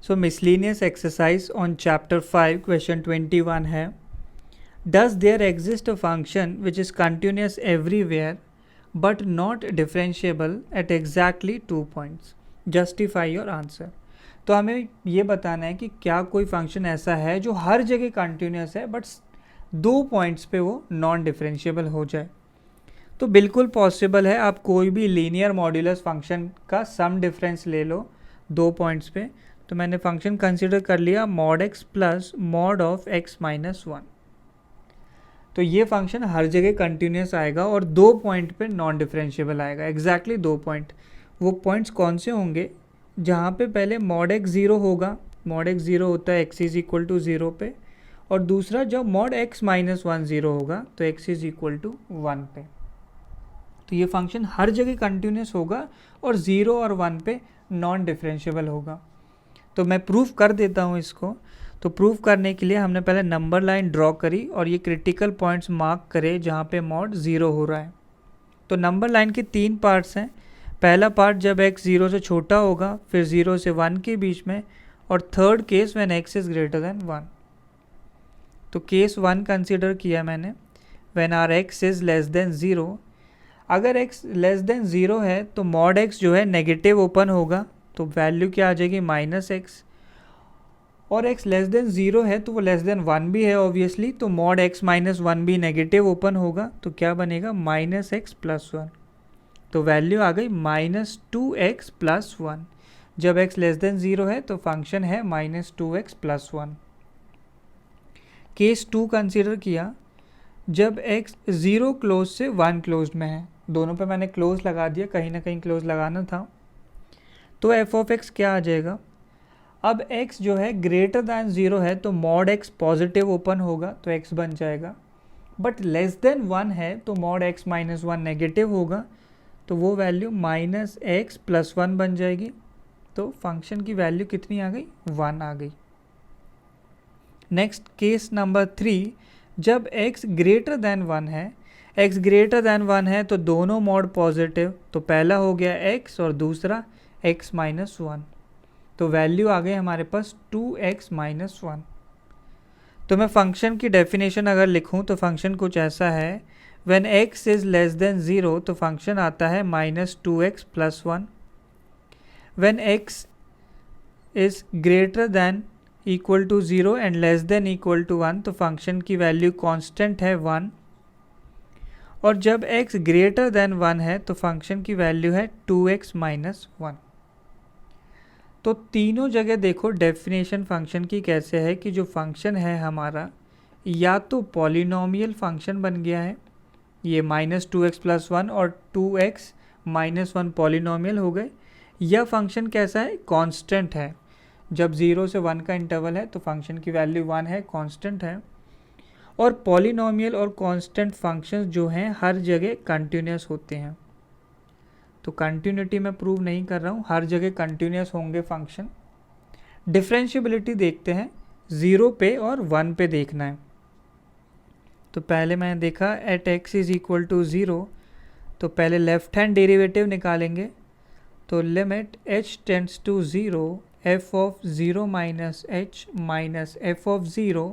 So miscellaneous exercise on chapter 5 question 21 है, does there exist a function which is continuous everywhere but not differentiable at exactly 2 points, justify your answer. तो हमें ये बताना है कि क्या कोई फंक्शन ऐसा है जो हर जगह कंटिन्यूस है बट 2 पॉइंट्स पे वो नॉन डिफरेंशिएबल हो जाए। तो बिल्कुल पॉसिबल है, आप कोई भी लीनियर मॉड्यूलस फंक्शन का सम डिफरेंस ले लो 2 पॉइंट्स पे। तो मैंने फंक्शन कंसिडर कर लिया mod x plus mod of x minus 1। तो ये फंक्शन हर जगह कंटिन्यूस आएगा और 2 पॉइंट पे नॉन डिफरेंशिएबल आएगा, एग्जैक्टली 2 पॉइंट। वो पॉइंट्स कौन से होंगे? जहाँ पे पहले मॉड एक्स ज़ीरो होगा, मॉड एक्स ज़ीरो होता है एक्स इज इक्वल टू 0 पे, और दूसरा जब मॉड एक्स माइनस 1 ज़ीरो होगा तो एक्स इज इक्वल टू 1 पे। तो ये फंक्शन हर जगह कंटिन्यूस होगा और 0 और 1 पे नॉन डिफरेंशिएबल होगा। तो मैं प्रूफ कर देता हूँ इसको। तो प्रूफ करने के लिए हमने पहले नंबर लाइन ड्रॉ करी और ये क्रिटिकल पॉइंट्स मार्क करे जहाँ पे मॉड 0 हो रहा है। तो नंबर लाइन के 3 पार्ट्स हैं। पहला पार्ट जब x 0 से छोटा होगा, फिर 0 से 1 के बीच में, और third case when x is greater than 1। तो केस 1 कंसिडर किया मैंने, when are x is less than 0। अगर x लेस देन 0 है तो मॉड x जो है नेगेटिव ओपन होगा, तो वैल्यू क्या आ जाएगी माइनस एक्स। और x लेस देन 0 है तो वो लेस देन 1 भी है ऑब्वियसली, तो मॉड x माइनस 1 भी नेगेटिव ओपन होगा, तो क्या बनेगा माइनस एक्स प्लस 1। तो वैल्यू आ गई माइनस 2x प्लस 1। जब x लेस देन 0 है तो फंक्शन है minus 2x plus 1। Case 2 consider किया, जब x 0 क्लोज से 1 क्लोज में है, दोनों पे मैंने क्लोज लगा दिया, कहीं ना कहीं क्लोज लगाना था। तो f ऑफ x क्या आ जाएगा? अब x जो है ग्रेटर दैन 0 है तो मॉड x पॉजिटिव ओपन होगा, तो x बन जाएगा। बट लेस देन 1 है तो मॉड x माइनस 1 नेगेटिव होगा, तो वो वैल्यू माइनस एक्स प्लस 1 बन जाएगी। तो फंक्शन की वैल्यू कितनी आ गई? 1 आ गई। नेक्स्ट केस नंबर 3, जब x ग्रेटर दैन 1 है, x ग्रेटर दैन 1 है तो दोनों मॉड पॉजिटिव, तो पहला हो गया x और दूसरा x माइनस 1। तो वैल्यू आ गई हमारे पास 2x माइनस 1। तो मैं फंक्शन की डेफिनेशन अगर लिखूं तो फंक्शन कुछ ऐसा है, when x is less than 0 तो फंक्शन आता है minus 2x plus 1। When x is greater than equal to 0 and less than equal to 1 तो फंक्शन की वैल्यू कांस्टेंट है 1। और जब x ग्रेटर दैन 1 है तो फंक्शन की वैल्यू है 2x माइनस 1। तो तीनों जगह देखो डेफिनेशन फंक्शन की कैसे है कि जो फंक्शन है हमारा या तो पॉलिनोमियल फंक्शन बन गया है, ये माइनस 2x प्लस 1 और 2x माइनस 1 पॉलिनोमियल हो गए, या फंक्शन कैसा है? कांस्टेंट है। जब 0 से 1 का इंटरवल है तो फंक्शन की वैल्यू 1 है, कांस्टेंट है। और पॉलिनोमियल और कांस्टेंट फंक्शंस जो हैं हर जगह कंटिन्यूस होते हैं। तो कंटिन्यूटी मैं प्रूव नहीं कर रहा हूँ, हर जगह कंटिन्यूस होंगे फंक्शन। डिफरेंशिएबिलिटी देखते हैं, 0 पे और 1 पे देखना है। तो पहले मैंने देखा at x is equal to 0, तो पहले लेफ्ट हैंड डेरिवेटिव निकालेंगे। तो limit h tends to 0 f of 0 minus h minus f of 0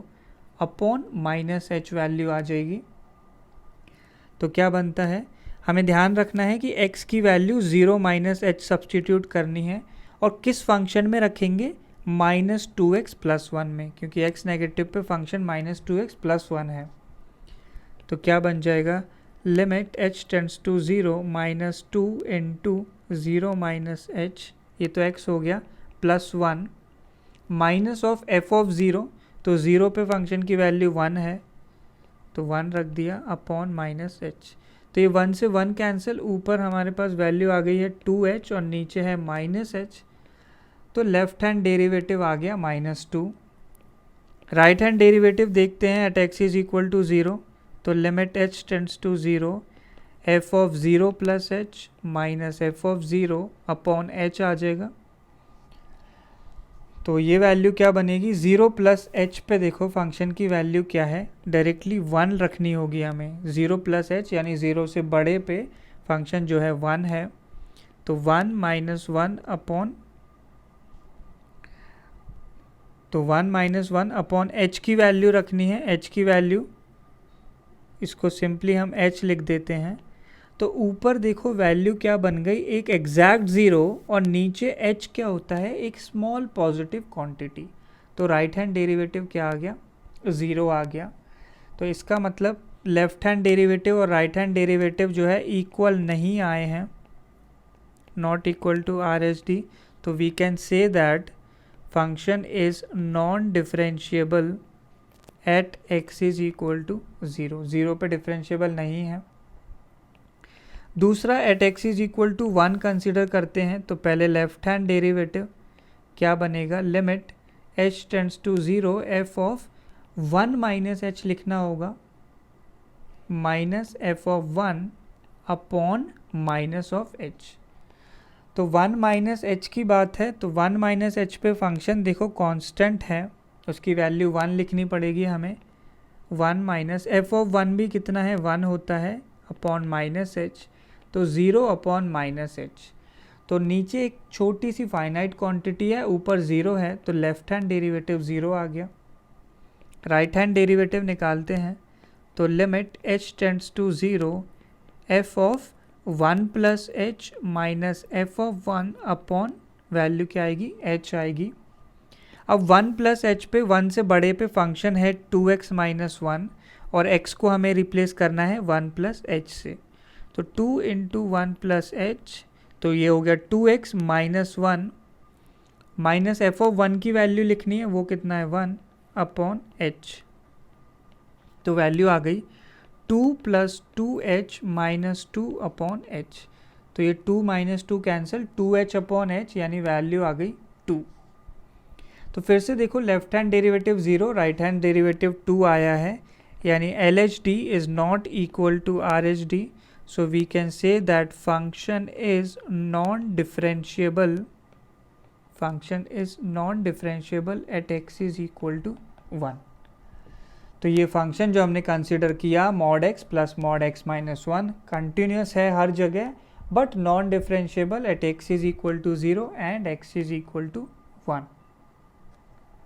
upon minus h value आ जाएगी। तो क्या बनता है? हमें ध्यान रखना है कि x की वैल्यू 0 माइनस h सब्सटीट्यूट करनी है, और किस फंक्शन में रखेंगे? माइनस 2x प्लस 1 में, क्योंकि x नेगेटिव पे फंक्शन माइनस 2x प्लस 1 है। तो क्या बन जाएगा? Limit h tends to 0 minus 2 into 0 minus h, ये तो x हो गया, plus 1 minus of f of 0, तो 0 पे फंक्शन की वैल्यू 1 है तो 1 रख दिया, अपॉन माइनस h। तो ये 1 से 1 कैंसिल, ऊपर हमारे पास वैल्यू आ गई है 2h और नीचे है माइनस h। तो लेफ्ट हैंड डेरिवेटिव आ गया माइनस 2। राइट हैंड डेरिवेटिव देखते हैं at x is equal to 0, तो limit h tends to 0 f of 0 plus h minus f of 0 upon h आ जाएगा। तो ये वैल्यू क्या बनेगी? 0 प्लस h पे देखो फंक्शन की वैल्यू क्या है, डायरेक्टली 1 रखनी होगी हमें। 0 प्लस h यानी 0 से बड़े पे फंक्शन जो है 1 है, तो 1 माइनस 1 अपॉन तो 1 माइनस 1 अपॉन h की वैल्यू रखनी है, h की वैल्यू, इसको सिंपली हम h लिख देते हैं। तो ऊपर देखो वैल्यू क्या बन गई, एक एग्जैक्ट ज़ीरो, और नीचे h क्या होता है, एक स्मॉल पॉजिटिव क्वांटिटी। तो राइट हैंड डेरिवेटिव क्या आ गया, 0 आ गया। तो इसका मतलब लेफ्ट हैंड डेरिवेटिव और राइट हैंड डेरिवेटिव जो है इक्वल नहीं आए हैं, not equal to R H D. तो we can say that function is non differentiable at x is equal to 0, 0 पे डिफरेंशिएबल नहीं है। दूसरा at x is equal to 1 consider करते हैं। तो पहले लेफ्ट हैंड डेरिवेटिव क्या बनेगा, limit h tends to 0 f of 1 minus H लिखना होगा, minus F of 1 upon minus of h। तो 1 माइनस एच की बात है, तो 1 माइनस एच पे फंक्शन देखो कांस्टेंट है, उसकी वैल्यू 1 लिखनी पड़ेगी हमें। 1 माइनस एफ ऑफ 1 भी कितना है, 1 होता है, अपॉन माइनस एच, तो 0 अपॉन माइनस एच। तो नीचे एक छोटी सी फाइनाइट क्वांटिटी है, ऊपर 0 है, तो लेफ्ट हैंड डेरिवेटिव 0 आ गया। राइट हैंड डेरिवेटिव निकालते हैं। तो limit h tends to 0 f of 1 plus H minus F of 1 upon value क्या आएगी, h आएगी। अब 1 प्लस एच पे 1 से बड़े पे फंक्शन है 2x माइनस 1, और x को हमें रिप्लेस करना है 1 प्लस एच से। तो 2 इंटू 1 प्लस एच, तो ये हो गया 2x minus 1, minus F of 1 की वैल्यू लिखनी है, वो कितना है 1 अपॉन h। तो वैल्यू आ गई 2 plus 2h minus 2 upon h। तो ये 2 minus 2 cancel, 2h upon h, यानी वैल्यू आ गई 2। तो फिर से देखो left hand derivative 0, right hand derivative 2 आया है, यानी L H D is not equal to R H D. So we can say that function is non differentiable, function is non differentiable at x is equal to 1। तो ये function जो हमने consider किया mod x plus mod x minus 1 continuous है हर जगह, but non differentiable at x is equal to 0 and x is equal to 1।